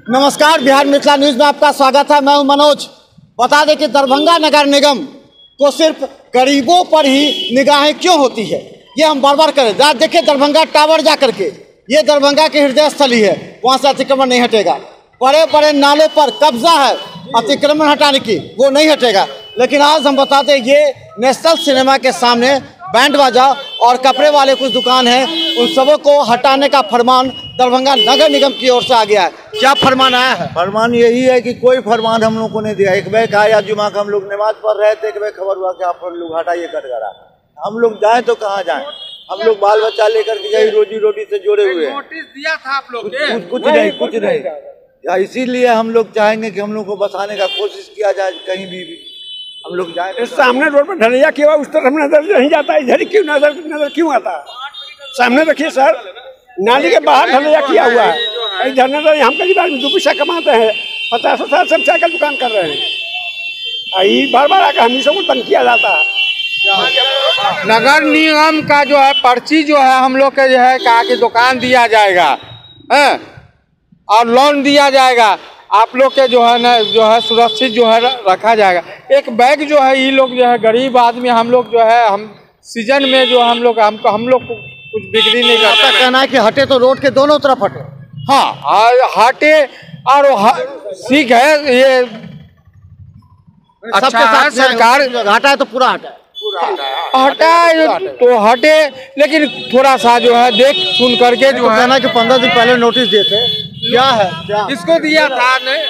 नमस्कार, बिहार मिथिला न्यूज में आपका स्वागत है। मैं हूं मनोज। बता दें कि दरभंगा नगर निगम को सिर्फ गरीबों पर ही निगाहें क्यों होती है, ये हम बार बार करें। देखिए दरभंगा टावर जा करके, ये दरभंगा की हृदय स्थली है, वहाँ से अतिक्रमण नहीं हटेगा। बड़े बड़े नालों पर कब्जा है अतिक्रमण हटाने की, वो नहीं हटेगा। लेकिन आज हम बताते हैं ये नेशनल सिनेमा के सामने बैंड बाजा और कपड़े वाले कुछ दुकान हैं, उन सबों को हटाने का फरमान दरभंगा नगर निगम की ओर से आ गया है। क्या फरमान आया है? फरमान यही है कि कोई फरमान हम लोग को नहीं दिया। एक बैग आया जुमा का, हम लोग नमाज पढ़ रहे थे, एक बैग खबर हुआ कि आप लोग हटाइए कटघरा। हम लोग जाए तो कहाँ जाए? हम लोग बाल बच्चा लेकर के यही रोजी रोटी से जुड़े हुए हैं। नोटिस दिया था आप लोग ने? कुछ नहीं। इसीलिए हम लोग चाहेंगे कि हम लोग को बसाने का कोशिश किया जाए। कहीं भी हम लोग जाए इस सामने रोड पर ढलैया किया हुआ, उस तरफ नजर नहीं जाता, इधर क्यों नजर क्यों आता? सामने देखिए सर, नाली के बाहर ढलैया किया हुआ है। इधर नजर, हम कई बार 2 पैसा कमाते हैं, 50 साल सब साइकिल दुकान कर रहे हैं। बार बार आकर हम सबको तंग किया जाता है। नगर निगम का जो है पर्ची जो है हम लोग के जो है कहा कि दुकान दिया जाएगा है और लोन दिया जाएगा। आप लोग के जो है ना जो है सुरक्षित जो है रखा जाएगा। एक बैग जो है ये लोग जो है गरीब आदमी, हम लोग जो है हम सीजन में जो हम लोग को कुछ बिक्री नहीं करता। कहना है कि हटे तो रोड के दोनों तरफ हटे। हाँ हटे और ठीक है, ये अच्छा है। सरकार हटा है तो पूरा हटा है, तो हटे, लेकिन थोड़ा सा जो है देख सुन करके जो है कहना कि 15 दिन पहले नोटिस दिए थे। क्या है किसको दिया था? नहीं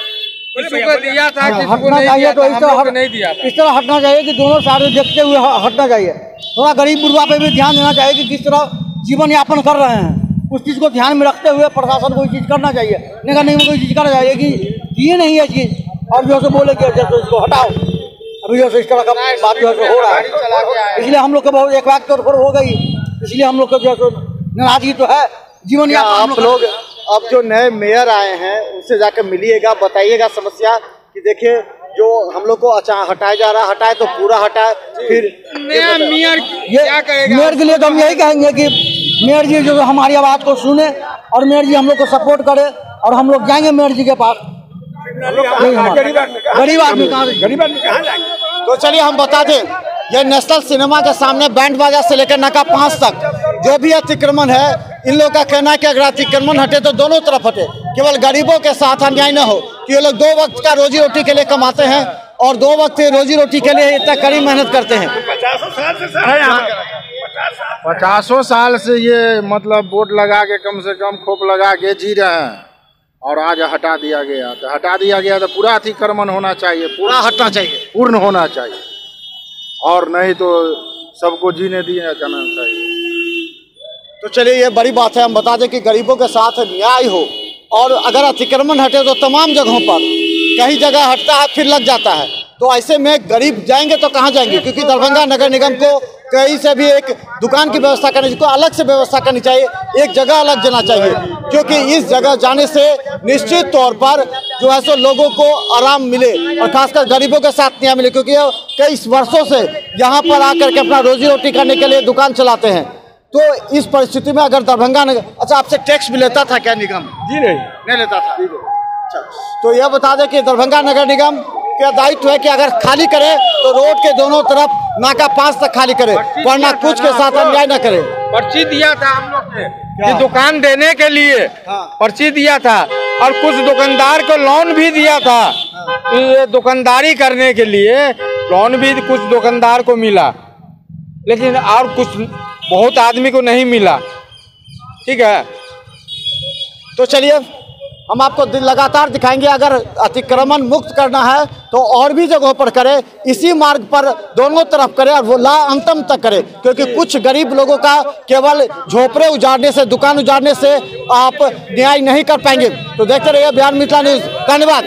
किसको दिया था, किसको हटना चाहिए तो इस तरह नहीं दिया था। इस तरह हटना चाहिए कि दोनों साइड देखते हुए हटना चाहिए। थोड़ा गरीब गुरबा पे भी ध्यान देना चाहिए कि किस तरह जीवन यापन कर रहे हैं, उस चीज़ को ध्यान में रखते हुए प्रशासन को ये चीज़ करना चाहिए। नगर निगम को ये चीज़ करना चाहिए कि ये नहीं है चीज़, और जो से बोले कि जैसे इसको हटाओ। अभी जो इस तरह का बात जो है हो रहा है, इसलिए हम लोग को बहुत एक बात तो हो गई, इसलिए हम लोग को जो नाराजगी तो है जीवन यापन। आप लोग अब जो नए मेयर आए हैं उनसे जाकर मिलिएगा, बताइएगा समस्या कि देखिए जो हम लोग को हटाया जा रहा है, हटाए तो पूरा हटाए। फिर नया मेयर क्या करेगा? मेयर के लिए तो हम यही कहेंगे कि मेयर जी जो हमारी आवाज को सुने और मेयर जी हम लोग को सपोर्ट करे, और हम लोग जाएंगे मेयर जी के पास। गरीब आदमी कहाँ जाएंगे? तो चलिए हम बता दें, ये नेशनल सिनेमा के सामने बैंड बाजा से लेकर नाका 5 तक जो भी अतिक्रमण है, इन लोगों का कहना है कि अगर अतिक्रमण हटे तो दोनों तरफ हटे, केवल गरीबों के साथ अन्याय न हो। कि ये लोग 2 वक्त का रोजी रोटी के लिए कमाते हैं और 2 वक्त की रोजी रोटी के लिए इतना कड़ी मेहनत करते हैं। 50 साल से ये मतलब बोर्ड लगा के कम से कम खोप लगा के जी रहे हैं, और आज हटा दिया गया। तो हटा दिया गया तो पूरा अतिक्रमण होना चाहिए, पूरा हटना चाहिए, पूर्ण होना चाहिए, और नहीं तो सबको जीने दिया जाना चाहिए। तो चलिए ये बड़ी बात है। हम बता दें कि गरीबों के साथ न्याय हो, और अगर अतिक्रमण हटे तो तमाम जगहों पर कई जगह हटता है फिर लग जाता है, तो ऐसे में गरीब जाएंगे तो कहाँ जाएंगे? क्योंकि दरभंगा नगर निगम को कहीं से भी एक दुकान की व्यवस्था करनी चाहिए, अलग से व्यवस्था करनी चाहिए, एक जगह अलग जाना चाहिए, क्योंकि इस जगह जाने से निश्चित तौर पर जो है सो लोगों को आराम मिले और खासकर गरीबों के साथ न्याय मिले। क्योंकि कई वर्षों से यहाँ पर आकर के अपना रोजी रोटी करने के लिए दुकान चलाते हैं। तो इस परिस्थिति में अगर दरभंगा नगर, अच्छा आपसे टैक्स भी लेता था क्या निगम? जी नहीं लेता था। अच्छा, तो यह बता दें कि दरभंगा नगर निगम का दायित्व है कि अगर खाली करे तो रोड के दोनों तरफ नाका 5 तक खाली करे, वरना कुछ के साथ अन्याय न करे। पर्ची दिया था हम लोग ने दुकान देने के लिए, पर्ची दिया था, और कुछ दुकानदार को लोन भी दिया था। ये दुकानदारी करने के लिए लोन भी कुछ दुकानदार को मिला, लेकिन और कुछ बहुत आदमी को नहीं मिला। ठीक है, तो चलिए हम आपको लगातार दिखाएंगे। अगर अतिक्रमण मुक्त करना है तो और भी जगहों पर करे, इसी मार्ग पर दोनों तरफ करे और वो अंतम तक करे, क्योंकि कुछ गरीब लोगों का केवल झोपड़े उजाड़ने से, दुकान उजाड़ने से आप न्याय नहीं कर पाएंगे। तो देखते रहिए बिहार मिथिला न्यूज। धन्यवाद।